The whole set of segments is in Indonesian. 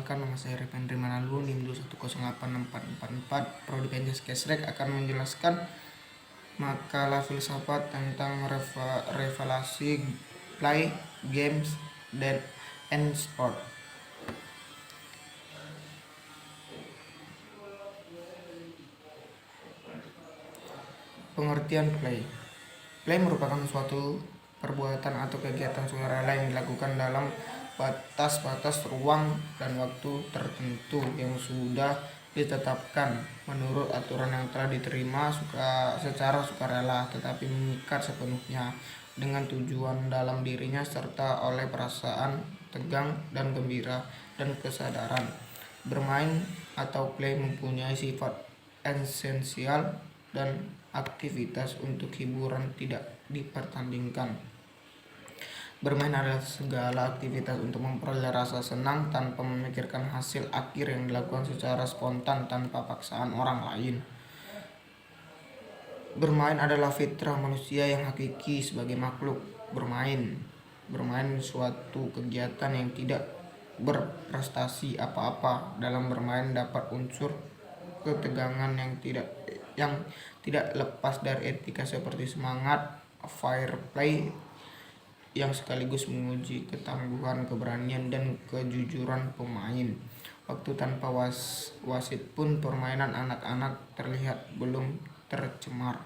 Perkenalkan, nama saya Revendri Manalbu, NIM 2108444. Prodi Penjas Kesrek akan menjelaskan makalah filsafat tentang relasi play, games, and sport. Pengertian play. Play merupakan suatu perbuatan atau kegiatan sukarela yang dilakukan dalam batas-batas ruang dan waktu tertentu yang sudah ditetapkan menurut aturan yang telah diterima secara sukarela, tetapi mengikat sepenuhnya dengan tujuan dalam dirinya serta oleh perasaan tegang dan gembira dan kesadaran. Bermain atau play mempunyai sifat esensial dan aktivitas untuk hiburan tidak dipertandingkan. Bermain adalah segala aktivitas untuk memperoleh rasa senang tanpa memikirkan hasil akhir yang dilakukan secara spontan tanpa paksaan orang lain. Bermain adalah fitrah manusia yang hakiki sebagai makhluk bermain. Bermain suatu kegiatan yang tidak berprestasi apa-apa. Dalam bermain dapat unsur ketegangan yang tidak lepas dari etika seperti semangat fair play yang sekaligus menguji ketangguhan, keberanian, dan kejujuran pemain. Waktu tanpa wasit pun permainan anak-anak terlihat belum tercemar.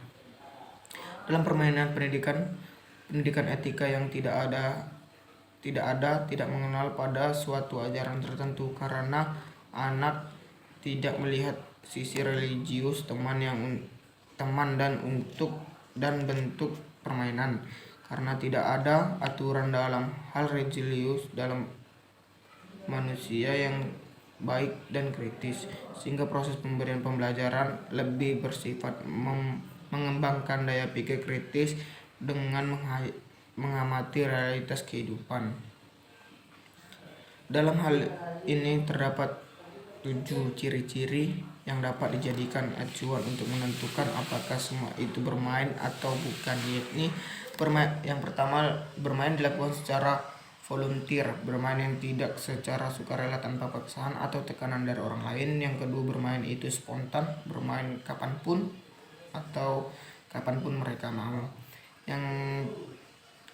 Dalam permainan pendidikan etika yang tidak mengenal pada suatu ajaran tertentu, karena anak tidak melihat sisi religius teman dan bentuk permainan, karena tidak ada aturan dalam hal religius dalam manusia yang baik dan kritis, sehingga proses pemberian pembelajaran lebih bersifat mengembangkan daya pikir kritis dengan mengamati realitas kehidupan. Dalam hal ini terdapat 7 ciri-ciri yang dapat dijadikan acuan untuk menentukan apakah semua itu bermain atau bukan, yakni yang pertama, bermain dilakukan secara volunteer, bermain yang tidak secara sukarela tanpa paksaan atau tekanan dari orang lain. Yang kedua, bermain itu spontan, bermain kapanpun atau kapanpun mereka mau. Yang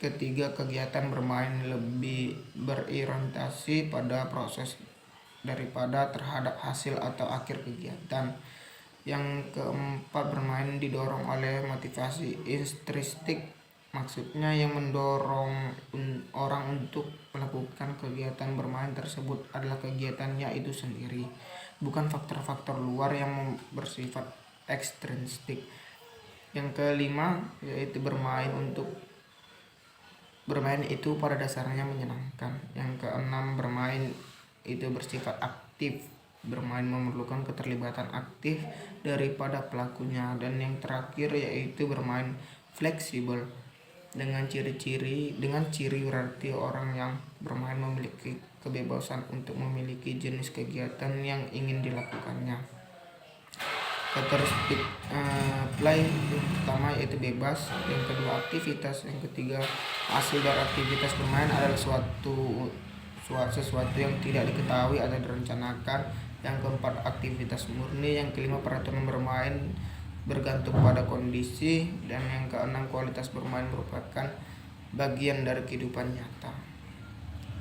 ketiga, kegiatan bermain lebih berorientasi pada proses daripada terhadap hasil atau akhir kegiatan. Yang keempat, bermain didorong oleh motivasi intrinsik, maksudnya yang mendorong orang untuk melakukan kegiatan bermain tersebut adalah kegiatannya itu sendiri, bukan faktor-faktor luar yang bersifat ekstrinsik. Yang kelima, yaitu bermain itu pada dasarnya menyenangkan. Yang keenam, bermain itu bersifat aktif. Bermain memerlukan keterlibatan aktif daripada pelakunya. Dan yang terakhir, yaitu bermain fleksibel. Dengan ciri berarti orang yang bermain memiliki kebebasan untuk memiliki jenis kegiatan yang ingin dilakukannya. Karakteristik play yang pertama yaitu bebas, yang kedua aktivitas, yang ketiga hasil dari aktivitas bermain adalah sesuatu yang tidak diketahui atau direncanakan, yang keempat aktivitas murni, yang kelima peraturan bermain bergantung pada kondisi, dan yang keenam kualitas bermain merupakan bagian dari kehidupan nyata.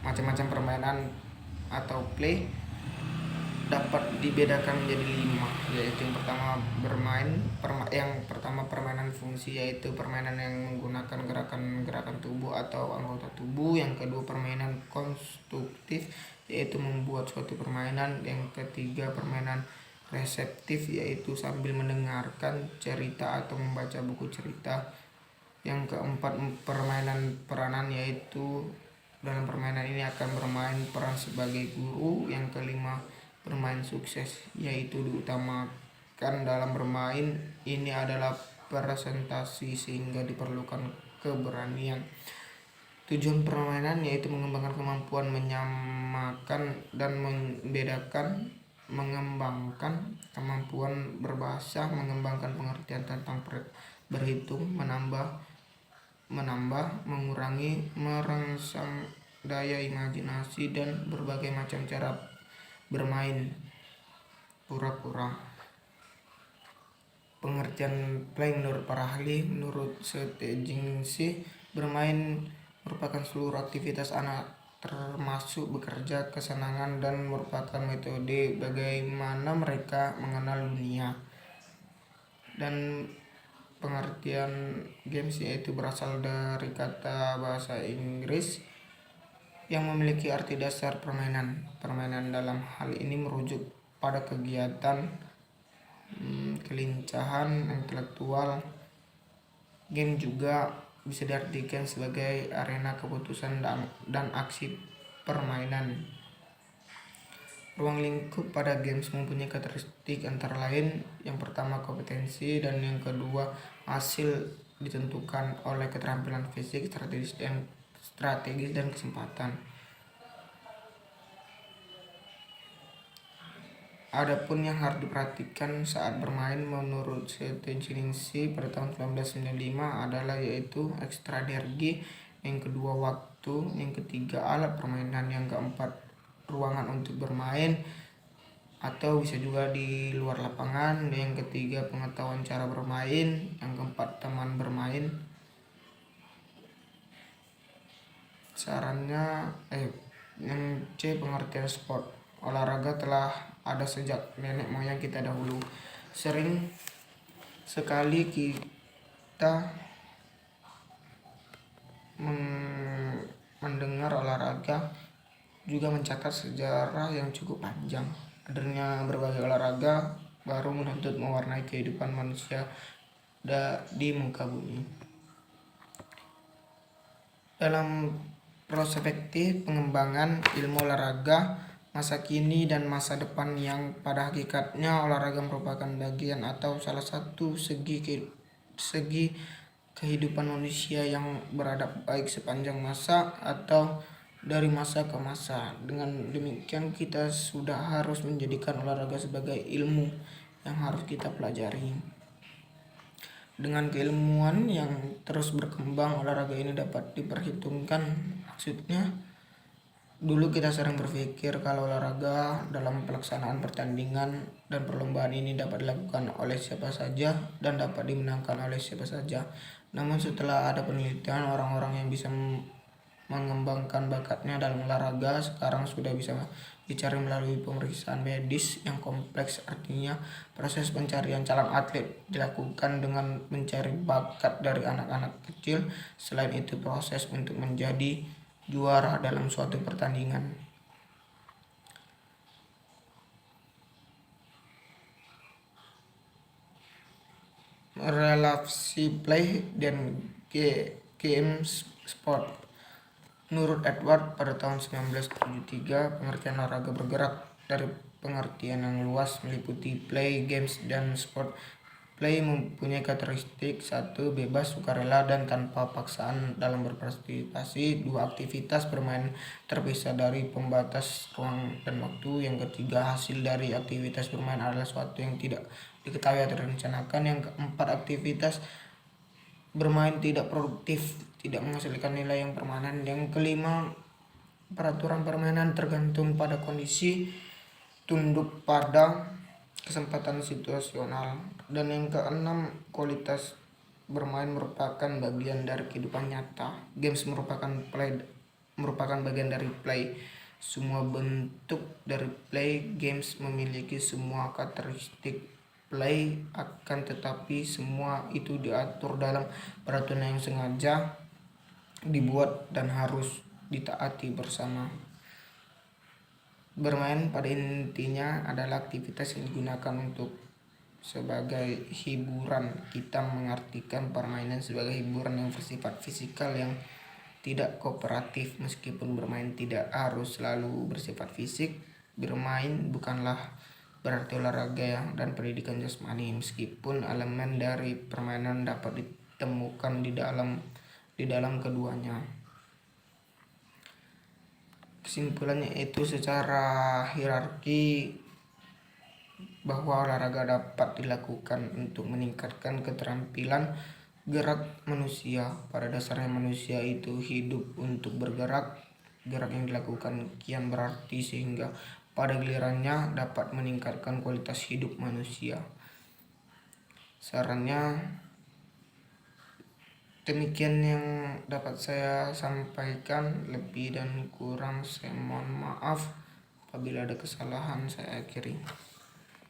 Macam-macam permainan atau play dapat dibedakan menjadi 5, yaitu yang pertama permainan fungsi, yaitu permainan yang menggunakan gerakan tubuh atau anggota tubuh. Yang kedua, permainan konstruktif, yaitu membuat suatu permainan. Yang ketiga, permainan reseptif, yaitu sambil mendengarkan cerita atau membaca buku cerita. Yang keempat, permainan peranan, yaitu dalam permainan ini akan bermain peran sebagai guru. Yang kelima, bermain sukses, yaitu diutamakan dalam bermain ini adalah presentasi sehingga diperlukan keberanian. Tujuan permainan yaitu mengembangkan kemampuan menyamakan dan membedakan, mengembangkan kemampuan berbahasa, mengembangkan pengertian tentang berhitung, menambah, mengurangi, merangsang daya imajinasi, dan berbagai macam cara bermain pura-pura. Pengertian play menurut para ahli, menurut Steigensi, bermain merupakan seluruh aktivitas anak termasuk bekerja, kesenangan, dan merupakan metode bagaimana mereka mengenal dunia. Dan pengertian games yaitu berasal dari kata bahasa Inggris yang memiliki arti dasar permainan. Permainan dalam hal ini merujuk pada kegiatan kelincahan intelektual. Game juga bisa diartikan sebagai arena keputusan dan aksi permainan. Ruang lingkup pada games mempunyai karakteristik antara lain, yang pertama kompetensi, dan yang kedua hasil ditentukan oleh keterampilan fisik, strategis dan kesempatan. Adapun yang harus diperhatikan saat bermain menurut Steigensi pada tahun 1995 adalah yaitu ekstra energi, yang kedua waktu, yang ketiga alat permainan, yang keempat ruangan untuk bermain atau bisa juga di luar lapangan, yang ketiga pengetahuan cara bermain, yang keempat teman bermain. Sarannya yang C, pengertian sport. Olahraga telah ada sejak nenek moyang kita dahulu. Sering sekali kita mendengar olahraga juga mencatat sejarah yang cukup panjang. Adanya berbagai olahraga baru menuntut mewarnai kehidupan manusia di muka bumi. Dalam prospektif pengembangan ilmu olahraga masa kini dan masa depan, yang pada hakikatnya olahraga merupakan bagian atau salah satu segi kehidupan manusia yang beradab baik sepanjang masa atau dari masa ke masa. Dengan demikian kita sudah harus menjadikan olahraga sebagai ilmu yang harus kita pelajari. Dengan keilmuan yang terus berkembang, olahraga ini dapat diperhitungkan. Maksudnya, dulu kita sering berpikir kalau olahraga dalam pelaksanaan pertandingan dan perlombaan ini dapat dilakukan oleh siapa saja dan dapat dimenangkan oleh siapa saja. Namun setelah ada penelitian, orang-orang yang bisa mengembangkan bakatnya dalam olahraga sekarang sudah bisa dicari melalui pemeriksaan medis yang kompleks. Artinya proses pencarian calon atlet dilakukan dengan mencari bakat dari anak-anak kecil. Selain itu, proses untuk menjadi juara dalam suatu pertandingan. Relasi play dan games sport. Menurut Edward pada tahun 1973, pengertian olahraga bergerak dari pengertian yang luas meliputi play, games, dan sport. Play mempunyai karakteristik 1. Bebas, sukarela, dan tanpa paksaan dalam berpartisipasi. 2. Aktivitas bermain terpisah dari pembatas ruang dan waktu. Yang ketiga, hasil dari aktivitas bermain adalah sesuatu yang tidak diketahui atau direncanakan. Yang keempat, aktivitas bermain tidak produktif, tidak menghasilkan nilai yang permanen. Yang kelima, peraturan permainan tergantung pada kondisi, tunduk pada kesempatan situasional. Dan yang keenam, kualitas bermain merupakan bagian dari kehidupan nyata. Games merupakan bagian dari play. Semua bentuk dari play games memiliki semua karakteristik play, akan tetapi semua itu diatur dalam peraturan yang sengaja dibuat dan harus ditaati bersama. Bermain pada intinya adalah aktivitas yang digunakan untuk sebagai hiburan. Kita mengartikan permainan sebagai hiburan yang bersifat fisikal yang tidak kooperatif. Meskipun bermain tidak harus selalu bersifat fisik, bermain bukanlah berarti olahraga dan pendidikan jasmani, meskipun elemen dari permainan dapat ditemukan di dalam keduanya. Kesimpulannya itu secara hierarki bahwa olahraga dapat dilakukan untuk meningkatkan keterampilan gerak manusia. Pada dasarnya manusia itu hidup untuk bergerak. Gerak yang dilakukan kian berarti sehingga pada gilirannya dapat meningkatkan kualitas hidup manusia. Sarannya demikian yang dapat saya sampaikan, lebih dan kurang saya mohon maaf. Apabila ada kesalahan saya akhiri.